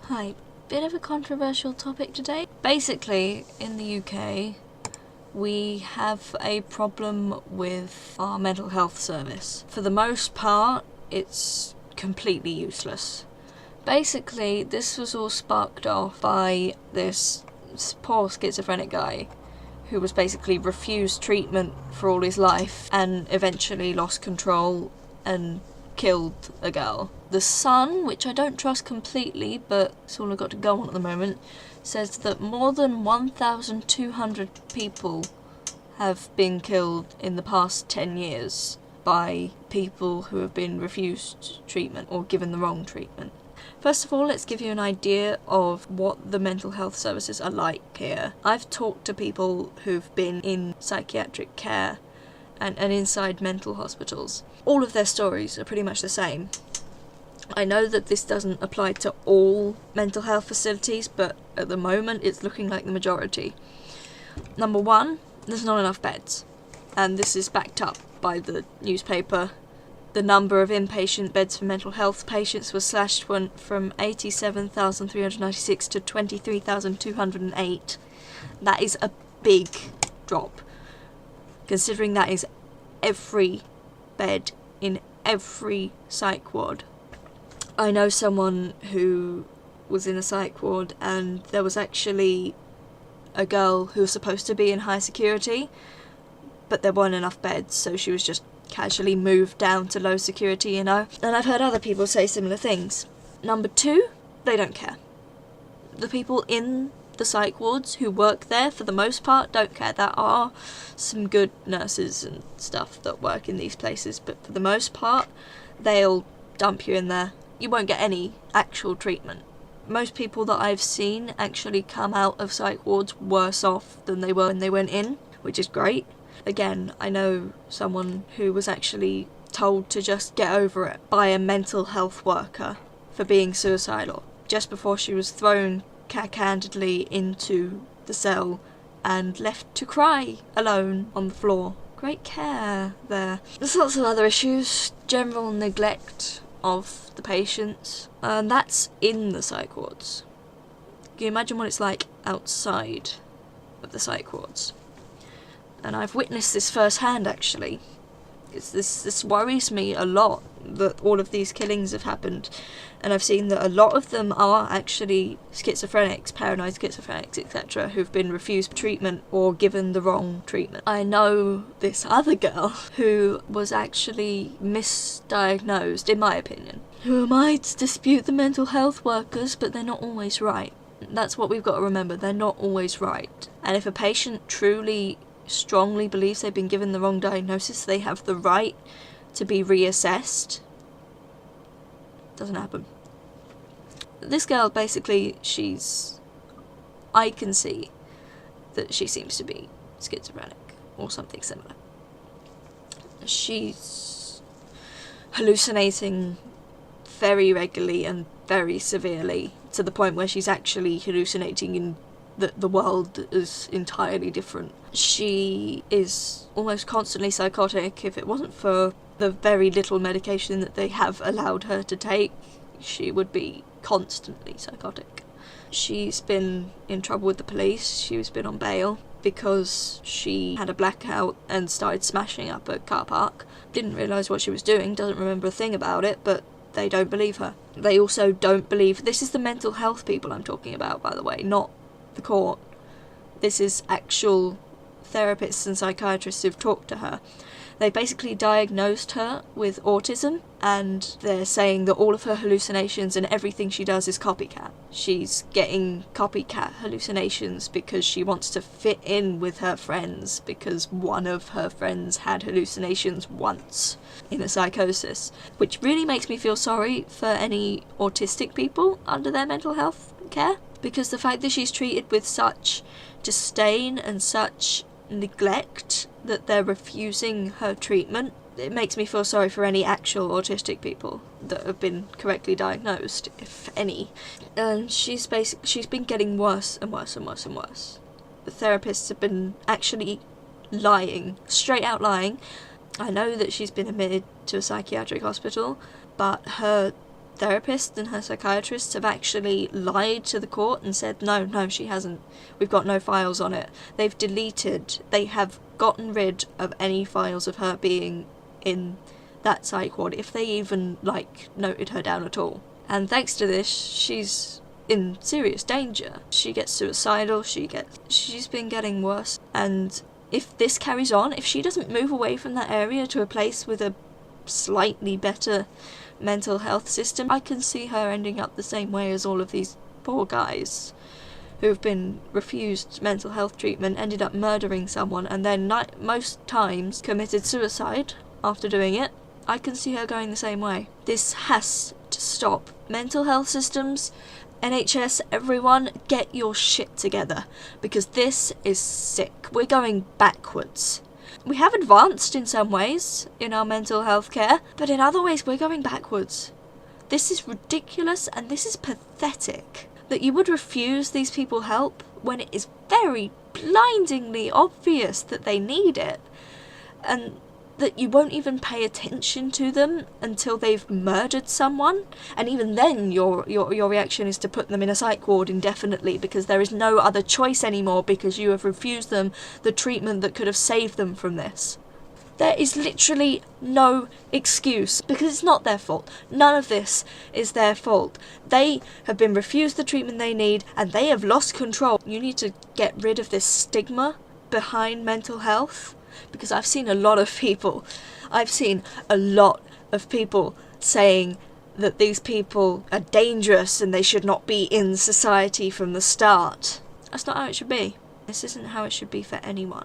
Hi, bit of a controversial topic today. Basically, in the UK, we have a problem with our mental health service. For the most part, it's completely useless. Basically, this was all sparked off by this poor schizophrenic guy who was basically refused treatment for all his life and eventually lost control and killed a girl. The Sun, which I don't trust completely, but it's all I've got to go on at the moment, says that more than 1,200 people have been killed in the past 10 years by people who have been refused treatment or given the wrong treatment. First of all, let's give you an idea of what the mental health services are like here. I've talked to people who've been in psychiatric care and inside mental hospitals. All of their stories are pretty much the same. I know that this doesn't apply to all mental health facilities, but at the moment it's looking like the majority. Number one, there's not enough beds, and this is backed up by the newspaper. The number of inpatient beds for mental health patients was slashed from 87,396 to 23,208. That is a big drop, considering that is every bed in every psych ward. I know someone who was in a psych ward, and there was actually a girl who was supposed to be in high security, but there weren't enough beds, so she was just casually moved down to low security, you know. And I've heard other people say similar things. Number two, they don't care. The people in the psych wards who work there, for the most part, don't care. There are some good nurses and stuff that work in these places, but for the most part, they'll dump you in there. You won't get any actual treatment. Most people that I've seen actually come out of psych wards worse off than they were when they went in, which is great. Again, I know someone who was actually told to just get over it by a mental health worker for being suicidal, just before she was thrown candidly into the cell and left to cry alone on the floor. Great care there. There's lots of other issues. General neglect of the patients, and that's in the psych wards. Can you imagine what it's like outside of the psych wards? And I've witnessed this firsthand, actually. This worries me a lot, that all of these killings have happened, and I've seen that a lot of them are actually schizophrenics, paranoid schizophrenics, etc., who've been refused treatment or given the wrong treatment. I know this other girl who was actually misdiagnosed, in my opinion. Who am I to dispute the mental health workers, but they're not always right. That's what we've got to remember, they're not always right. And if a patient truly strongly believes they've been given the wrong diagnosis, they have the right to be reassessed. Doesn't happen. This girl, basically, I can see that she seems to be schizophrenic or something similar. She's hallucinating very regularly and very severely, to the point where she's actually hallucinating in that the world is entirely different. She is almost constantly psychotic. If it wasn't for the very little medication that they have allowed her to take, she would be constantly psychotic. She's been in trouble with the police. She's been on bail because she had a blackout and started smashing up a car park. Didn't realise what she was doing, doesn't remember a thing about it, but they don't believe her. They also don't believe... This is the mental health people I'm talking about, by the way, not the court. This is actual therapists and psychiatrists who've talked to her. They basically diagnosed her with autism, and they're saying that all of her hallucinations and everything she does is copycat. She's getting copycat hallucinations because she wants to fit in with her friends, because one of her friends had hallucinations once in a psychosis, which really makes me feel sorry for any autistic people under their mental health care, because the fact that she's treated with such disdain and such neglect that they're refusing her treatment, it makes me feel sorry for any actual autistic people that have been correctly diagnosed, if any. And she's been getting worse and worse and worse and worse. The therapists have been actually lying, straight out lying. I know that she's been admitted to a psychiatric hospital, but her therapist and her psychiatrists have actually lied to the court and said, no, she hasn't. We've got no files on it. They have gotten rid of any files of her being in that psych ward, if they even, noted her down at all. And thanks to this, she's in serious danger. She gets suicidal, she's been getting worse, and if this carries on, if she doesn't move away from that area to a place with a slightly better mental health system, I can see her ending up the same way as all of these poor guys who have been refused mental health treatment, ended up murdering someone, and then most times committed suicide after doing it. I can see her going the same way. This has to stop. Mental health systems, NHS, everyone, get your shit together, because this is sick. We're going backwards. We have advanced in some ways in our mental health care, but in other ways we're going backwards. This is ridiculous, and this is pathetic. That you would refuse these people help when it is very blindingly obvious that they need it, and that you won't even pay attention to them until they've murdered someone, and even then your reaction is to put them in a psych ward indefinitely because there is no other choice anymore, because you have refused them the treatment that could have saved them from this. There is literally no excuse, because it's not their fault. None of this is their fault. They have been refused the treatment they need, and they have lost control. You need to get rid of this stigma behind mental health, because I've seen a lot of people saying that these people are dangerous and they should not be in society from the start. That's not how it should be. This isn't how it should be for anyone.